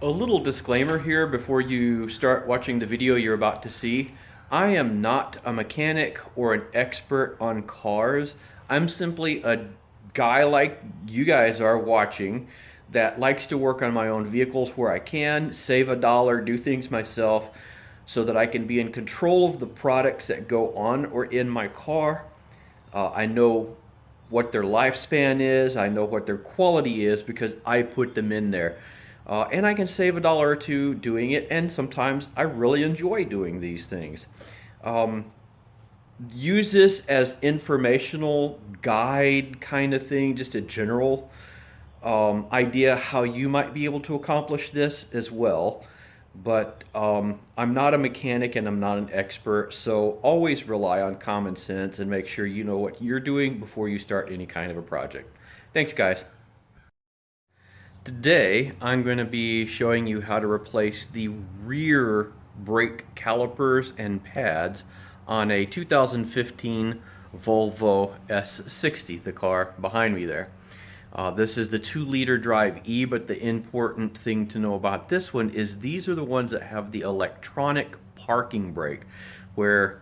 A little disclaimer here before you start watching the video you're about to see. I am not a mechanic or an expert on cars. I'm simply a guy like you guys are watching that likes to work on my own vehicles where I can, save a dollar, do things myself so that I can be in control of the products that go on or in my car. I know what their lifespan is, I know what their quality is because I put them in there. And I can save a dollar or two doing it, and sometimes I really enjoy doing these things. Um, Use this as informational guide kind of thing, just a general idea how you might be able to accomplish this as well. But I'm not a mechanic and I'm not an expert, so always rely on common sense and make sure you know what you're doing before you start any kind of a project. Thanks, guys. Today, I'm going to be showing you how to replace the rear brake calipers and pads on a 2015 Volvo S60, the car behind me there. This is the 2-liter drive E, but the important thing to know about this one is these are the ones that have the electronic parking brake, where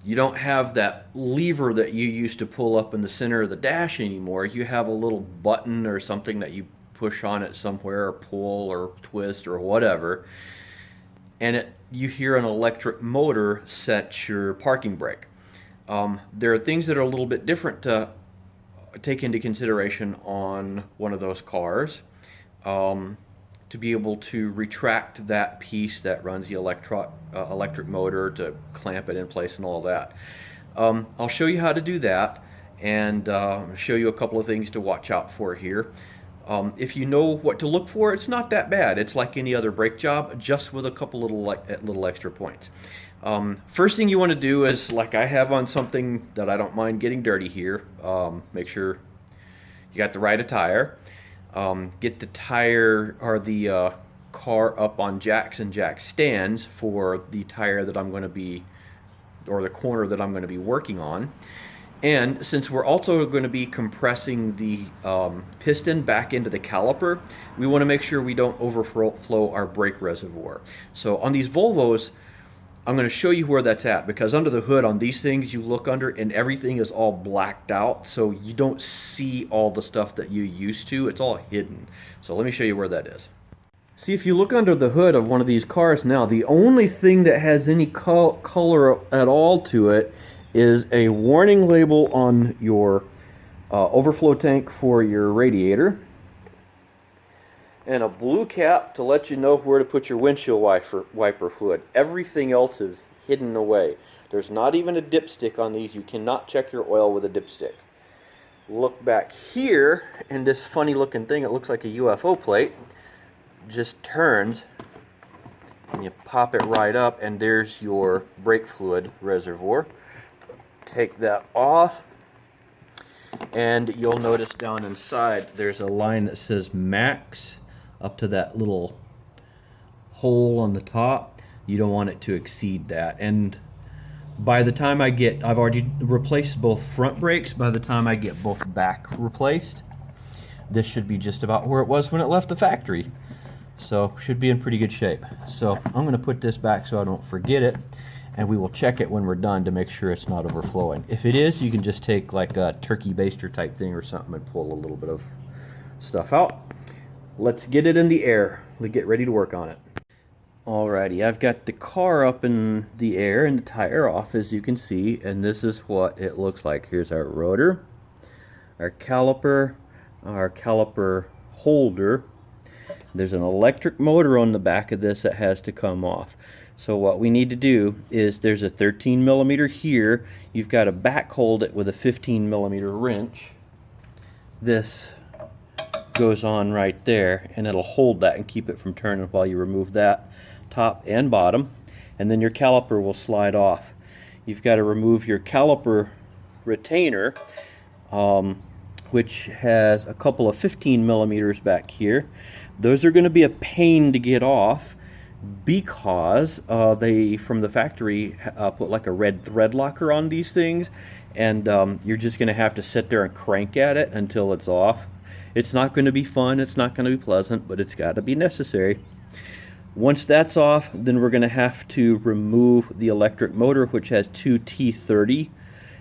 you don't have that lever that you used to pull up in the center of the dash anymore. You have a little button or something that you push on it somewhere, or pull or twist or whatever, and you hear an electric motor set your parking brake. There are things that are a little bit different to take into consideration on one of those cars. To be able to retract that piece that runs the electric motor, to clamp it in place and all that. I'll show you how to do that, and show you a couple of things to watch out for here. If you know what to look for, it's not that bad. It's like any other brake job, just with a couple little extra points. First thing you want to do is, like I have on something that I don't mind getting dirty here, make sure you got the right attire. Get the tire or the car up on jacks and jack stands for the tire that I'm going to be, or the corner that I'm going to be working on. And since we're also going to be compressing the piston back into the caliper, we want to make sure we don't overflow our brake reservoir. So on these Volvos, I'm going to show you where that's at, because under the hood on these things you look under and everything is all blacked out, so you don't see all the stuff that you used to. It's all hidden. So let me show you where that is. See, if you look under the hood of one of these cars now, the only thing that has any color at all to it is a warning label on your overflow tank for your radiator, and a blue cap to let you know where to put your windshield wiper fluid. Everything else is hidden away. There's not even a dipstick on these. You cannot check your oil with a dipstick. Look back here, and this funny looking thing, it looks like a UFO plate, just turns, and you pop it right up, and there's your brake fluid reservoir. Take that off, and you'll notice down inside there's a line that says max up to that little hole on the top. You don't want it to exceed that. And by the time I've already replaced both front brakes. By the time I get both back replaced, this should be just about where it was when it left the factory. So should be in pretty good shape. So I'm going to put this back so I don't forget it, and we will check it when we're done to make sure it's not overflowing. If it is, you can just take like a turkey baster type thing or something and pull a little bit of stuff out. Let's get it in the air. Let's get ready to work on it. Alrighty, I've got the car up in the air and the tire off, as you can see, and this is what it looks like. Here's our rotor, our caliper holder. There's an electric motor on the back of this that has to come off. So what we need to do is, there's a 13 millimeter here. You've got to back hold it with a 15 millimeter wrench. This goes on right there, and it'll hold that and keep it from turning while you remove that top and bottom, and then your caliper will slide off. You've got to remove your caliper retainer, which has a couple of 15 millimeters back here. Those are going to be a pain to get off, because they, from the factory, put like a red thread locker on these things, and you're just going to have to sit there and crank at it until it's off. It's not going to be fun, it's not going to be pleasant, but it's got to be necessary. Once that's off, then we're going to have to remove the electric motor, which has two T30.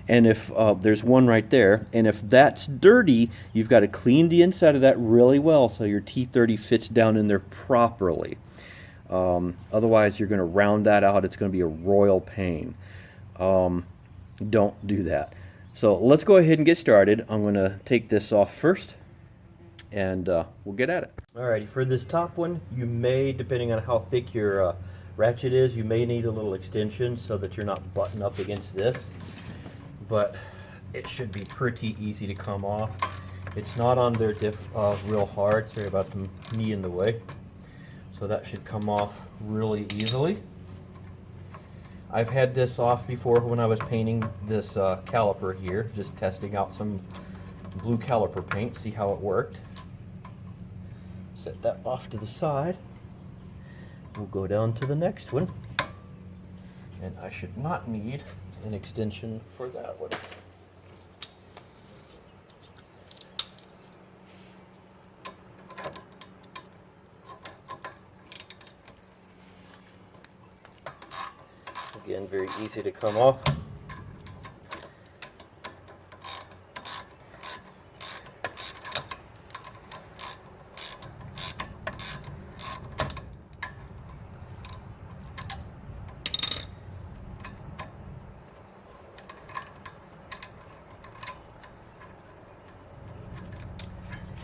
And if there's one right there, and if that's dirty, you've got to clean the inside of that really well so your T30 fits down in there properly. Otherwise, you're going to round that out. It's going to be a royal pain. Don't do that. So let's go ahead and get started. I'm going to take this off first, and we'll get at it. Alrighty, for this top one, you may, depending on how thick your ratchet is, you may need a little extension so that you're not buttoned up against this. But it should be pretty easy to come off. It's not on there real hard. Sorry about the knee in the way. So that should come off really easily. I've had this off before when I was painting this caliper here, just testing out some blue caliper paint, see how it worked. Set that off to the side. We'll go down to the next one. And I should not need an extension for that one. Again, very easy to come off.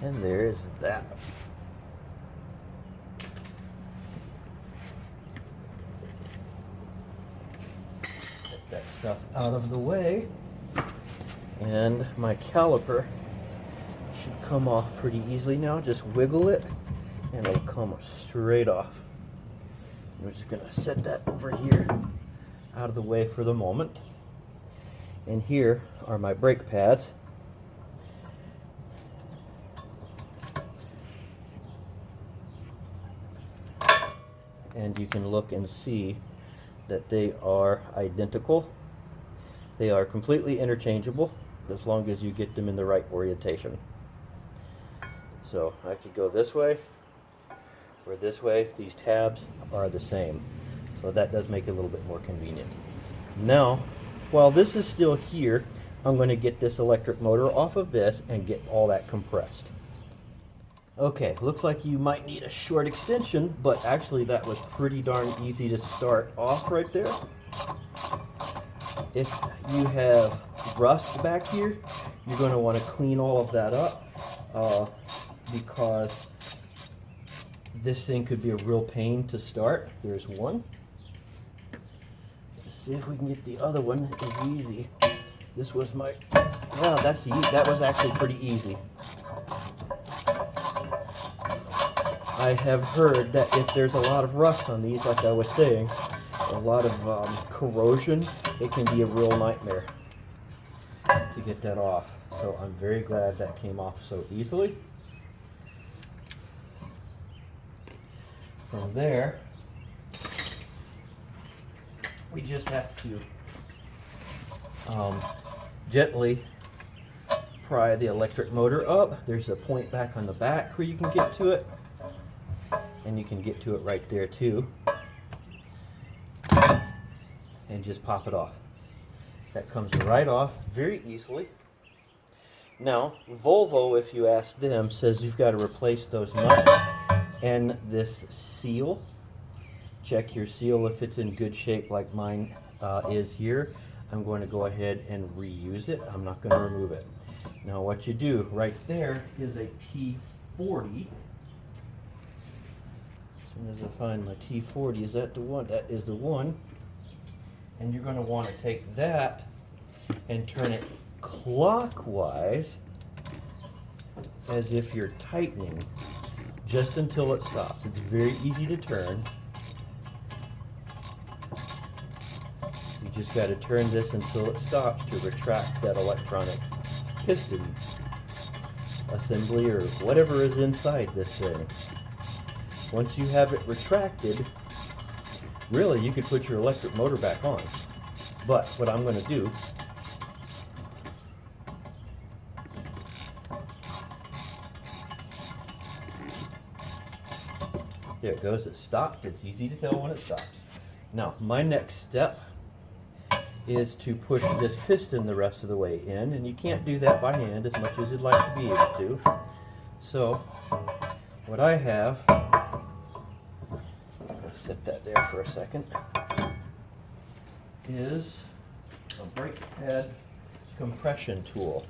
And there's that. Get that stuff out of the way. And my caliper should come off pretty easily now. Just wiggle it and it'll come straight off. We're just going to set that over here out of the way for the moment. And here are my brake pads. And you can look and see that they are identical. They are completely interchangeable as long as you get them in the right orientation. So I could go this way or this way. These tabs are the same. So that does make it a little bit more convenient. Now, while this is still here, I'm going to get this electric motor off of this and get all that compressed. Okay, looks like you might need a short extension, but actually that was pretty darn easy to start off right there. If you have rust back here, you're going to want to clean all of that up because this thing could be a real pain to start. There's one. Let's see if we can get the other one as easy. This was my, wow, that was actually pretty easy. I have heard that if there's a lot of rust on these, like I was saying, a lot of corrosion, it can be a real nightmare to get that off. So I'm very glad that came off so easily. From there, we just have to gently pry the electric motor up. There's a point back on the back where you can get to it. And you can get to it right there too. And just pop it off. That comes right off very easily. Now, Volvo, if you ask them, says you've got to replace those nuts and this seal. Check your seal if it's in good shape like mine is here. I'm going to go ahead and reuse it. I'm not going to remove it. Now what you do right there is a T40. As soon as I find my T40, is that the one? That is the one. And you're going to want to take that and turn it clockwise as if you're tightening just until it stops. It's very easy to turn. You just got to turn this until it stops to retract that electronic piston assembly or whatever is inside this thing. Once you have it retracted, really you could put your electric motor back on. But what I'm going to do There it goes, it stopped. It's easy to tell when it stopped. Now, my next step is to push this piston the rest of the way in, and you can't do that by hand as much as you'd like to be able to. So, what I have, let's set that there for a second, is a brake pad compression tool.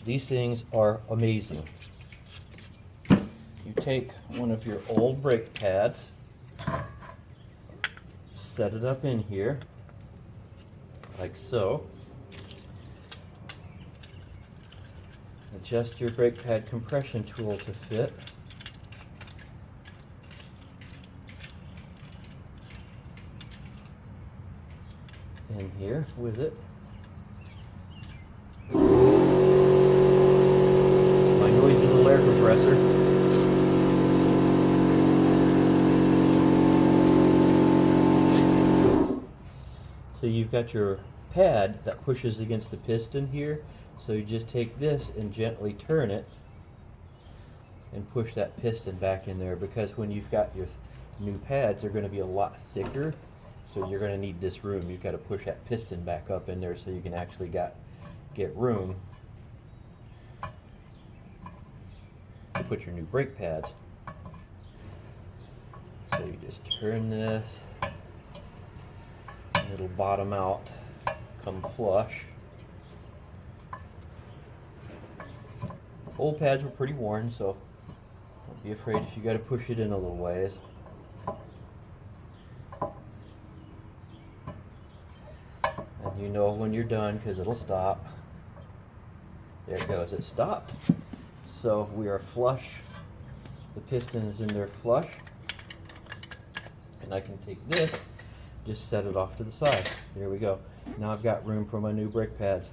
These things are amazing. You take one of your old brake pads, set it up in here, like so. Adjust your brake pad compression tool to fit. In here with it. My noisy little air compressor. So you've got your pad that pushes against the piston here. So you just take this and gently turn it and push that piston back in there, because when you've got your new pads, they're going to be a lot thicker. So you're going to need this room. You've got to push that piston back up in there so you can actually get room to put your new brake pads. So you just turn this, and it'll bottom out, come flush. Old pads were pretty worn, so don't be afraid if you got to push it in a little ways. And you know when you're done, because it'll stop. There it goes, it stopped. So we are flush. The piston is in there flush. And I can take this, just set it off to the side. There we go. Now I've got room for my new brake pads.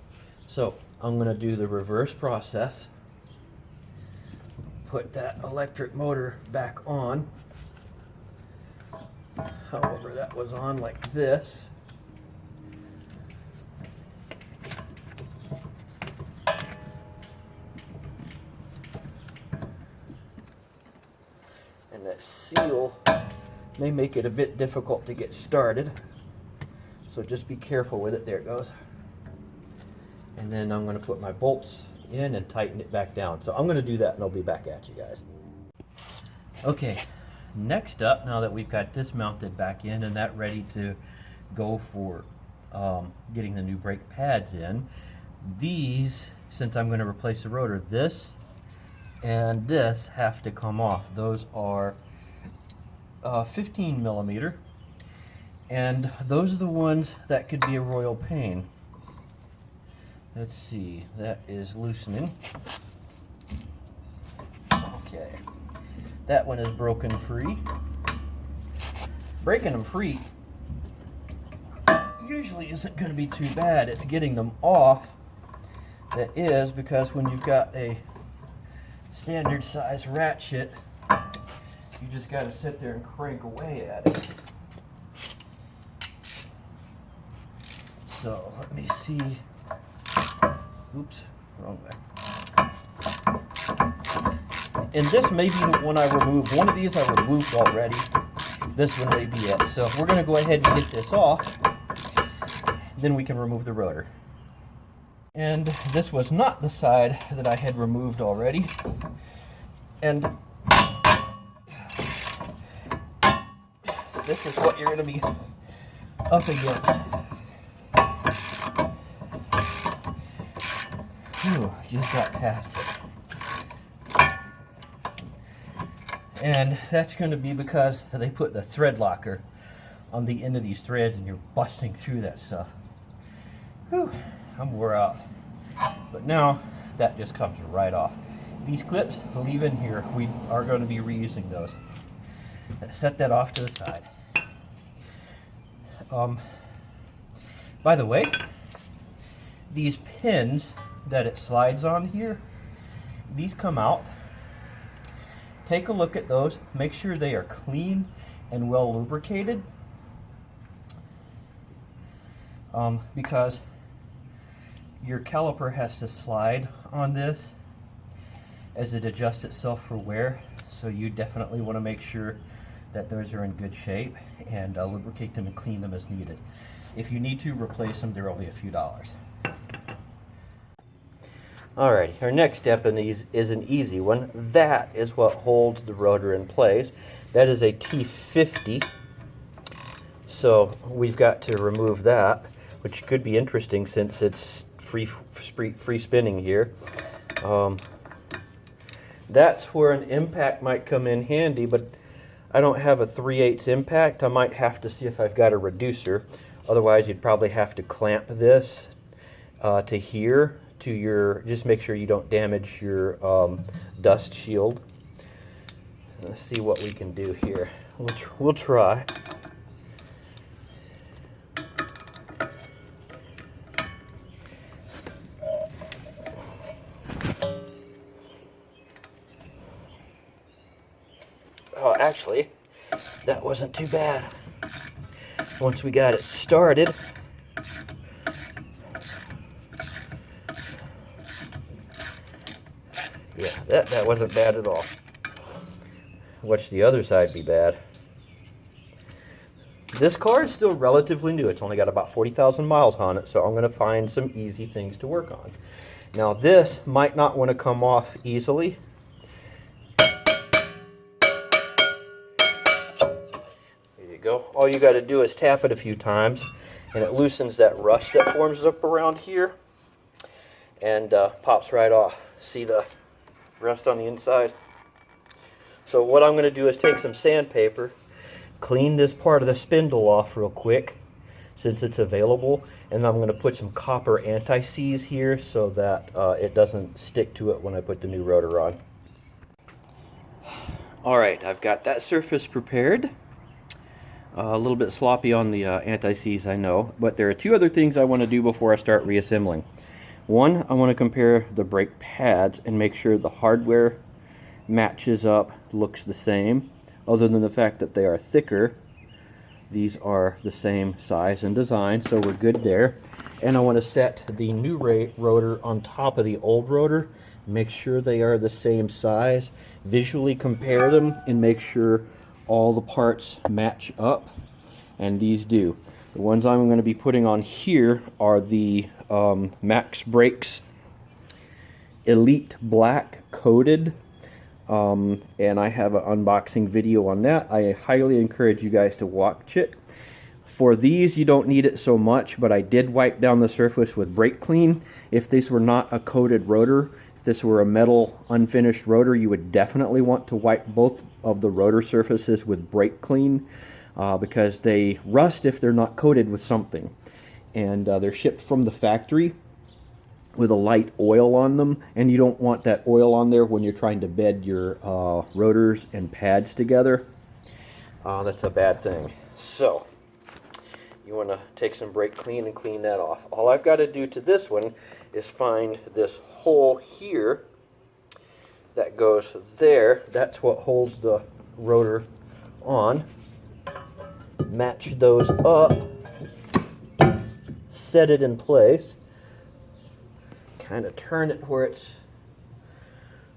So I'm going to do the reverse process. Put that electric motor back on. However, that was on like this. And that seal may make it a bit difficult to get started. So just be careful with it. There it goes. And then I'm going to put my bolts in and tighten it back down. So I'm going to do that and I'll be back at you guys. Okay, next up, now that we've got this mounted back in and that ready to go for getting the new brake pads in, these, since I'm going to replace the rotor, this and this have to come off. Those are 15 millimeter, and those are the ones that could be a royal pain. Let's see, that is loosening. Okay, that one is broken free. Breaking them free usually isn't going to be too bad. It's getting them off that is, because when you've got a standard size ratchet, you just got to sit there and crank away at it. So let me see. Oops, wrong way. And this may be one I removed. One of these I removed already. This one may be it. So we're going to go ahead and get this off. Then we can remove the rotor. And this was not the side that I had removed already. And this is what you're going to be up against. Whew, just got past it. And that's going to be because they put the thread locker on the end of these threads and you're busting through that stuff. Whew, I'm wore out. But now that just comes right off. These clips, leave in here. We are going to be reusing those. Set that off to the side. By the way, these pins that it slides on here, these come out. Take a look at those. Make sure they are clean and well lubricated, because your caliper has to slide on this as it adjusts itself for wear. so you definitely want to make sure that those are in good shape and lubricate them and clean them as needed. If you need to replace them, they're only a few dollars. Alright, our next step in these is an easy one. That is what holds the rotor in place. That is a T50. So we've got to remove that, which could be interesting since it's free spinning here. That's where an impact might come in handy, but I don't have a 3/8 impact. I might have to see if I've got a reducer. Otherwise, you'd probably have to clamp this to here, to your, just make sure you don't damage your dust shield. Let's see what we can do here. We'll try. Oh, actually, that wasn't too bad. Once we got it started, yeah, that wasn't bad at all. Watch the other side be bad. This car is still relatively new. It's only got about 40,000 miles on it, so I'm going to find some easy things to work on. Now, this might not want to come off easily. Go. All you got to do is tap it a few times and it loosens that rust that forms up around here and pops right off. See the rust on the inside? So what I'm going to do is take some sandpaper, clean this part of the spindle off real quick since it's available, and I'm going to put some copper anti-seize here so that it doesn't stick to it when I put the new rotor on. Alright, I've got that surface prepared. A little bit sloppy on the anti-seize, I know, but there are two other things I want to do before I start reassembling. One, I want to compare the brake pads and make sure the hardware matches up, looks the same, other than the fact that they are thicker. These are the same size and design, so we're good there. And I want to set the new rotor on top of the old rotor, make sure they are the same size, visually compare them, and make sure all the parts match up, and these do. The ones I'm going to be putting on here are the Max Brakes Elite Black coated, and I have an unboxing video on that. I highly encourage you guys to watch it. For these, you don't need it so much, but I did wipe down the surface with brake clean. If this were not a coated rotor, if this were a metal unfinished rotor, you would definitely want to wipe both of the rotor surfaces with brake clean because they rust if they're not coated with something. And they're shipped from the factory with a light oil on them, and you don't want that oil on there when you're trying to bed your rotors and pads together. That's a bad thing. So you want to take some brake clean and clean that off. All I've got to do to this one is find this hole here that goes there. That's what holds the rotor on. Match those up, set it in place, kind of turn it where it's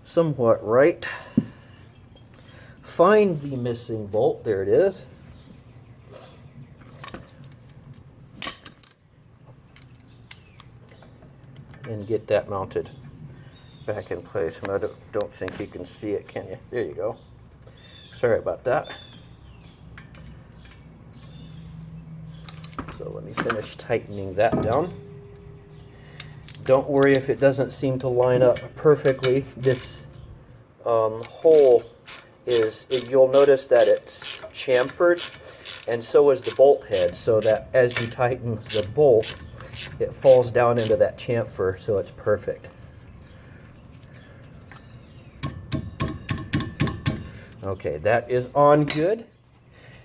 somewhat right. Find the missing bolt, there it is. And get that mounted back in place. And I don't think you can see it, can you? There you go. Sorry about that. So let me finish tightening that down. Don't worry if it doesn't seem to line up perfectly. This hole is, you'll notice that it's chamfered, and so is the bolt head, so that as you tighten the bolt, it falls down into that chamfer, so it's perfect. Okay, that is on good.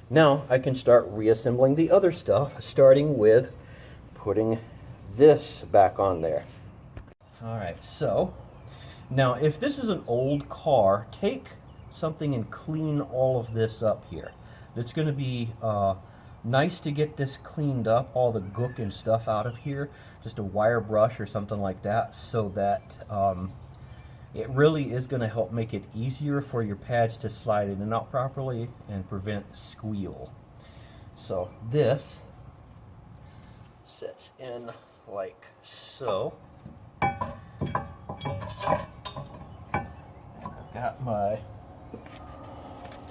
Now I can start reassembling the other stuff, starting with putting this back on there. Alright, so now if this is an old car, take something and clean all of this up here. It's going to be nice to get this cleaned up, all the gook and stuff out of here, just a wire brush or something like that, so that it really is going to help make it easier for your pads to slide in and out properly and prevent squeal. So this sets in like so. I've got my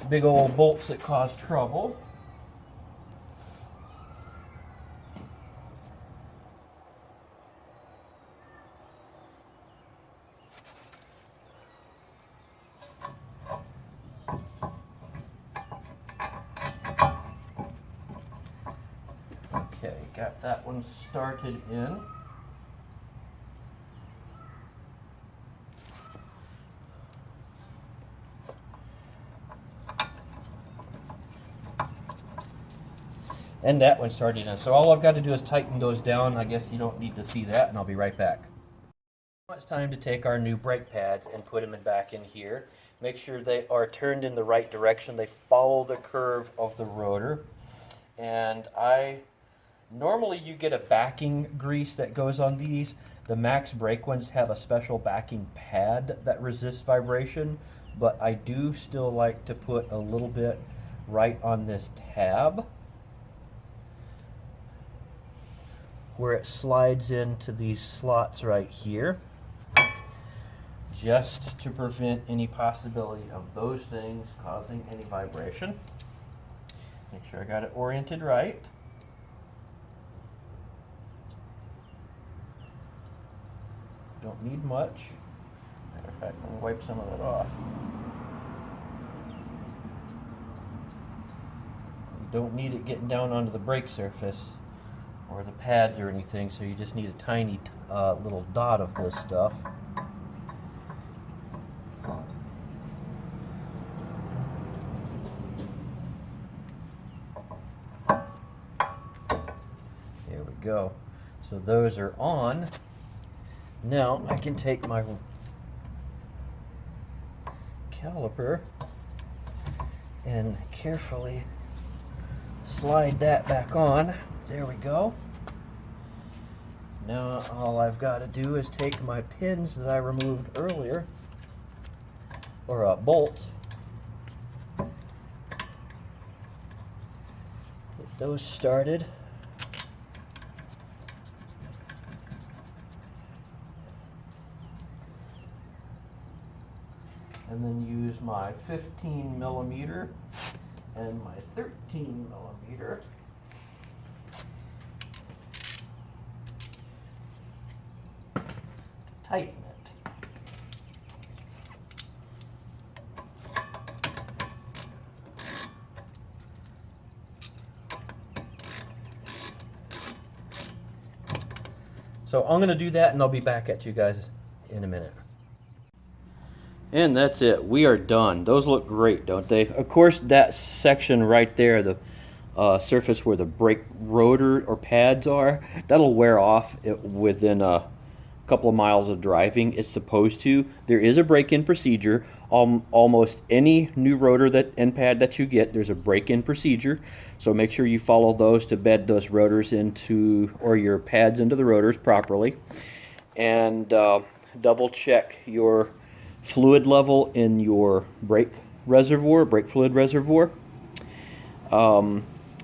big old bolts that cause trouble. Okay, got that one started in. And that one started in. So all I've got to do is tighten those down. I guess you don't need to see that, and I'll be right back. Now it's time to take our new brake pads and put them back in here. Make sure they are turned in the right direction. They follow the curve of the rotor. And normally you get a backing grease that goes on these. The Max brake ones have a special backing pad that resists vibration, but I do still like to put a little bit right on this tab where it slides into these slots right here, just to prevent any possibility of those things causing any vibration. Make sure I got it oriented right. Don't need much. Matter of fact, I'm going to wipe some of that off. You don't need it getting down onto the brake surface or the pads or anything, so you just need a tiny little dot of this stuff. There we go. So those are on. Now I can take my caliper and carefully slide that back on. There we go. Now all I've got to do is take my pins that I removed earlier, or bolts, get those started. And then use my 15 millimeter and my 13 millimeter to tighten it. So I'm going to do that and I'll be back at you guys in a minute. And that's it. We are done. Those look great, don't they? Of course, that section right there, the surface where the brake rotor or pads are, that'll wear off within a couple of miles of driving. It's supposed to. There is a break-in procedure. Almost any new rotor and pad that you get, there's a break-in procedure. So make sure you follow those to bed those rotors into, or your pads into the rotors properly. And double check your fluid level in your brake fluid reservoir.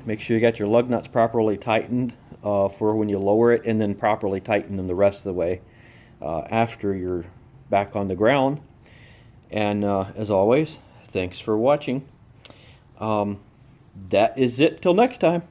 Make sure you got your lug nuts properly tightened for when you lower it, and then properly tighten them the rest of the way after you're back on the ground. And as always, thanks for watching. That is it till next time.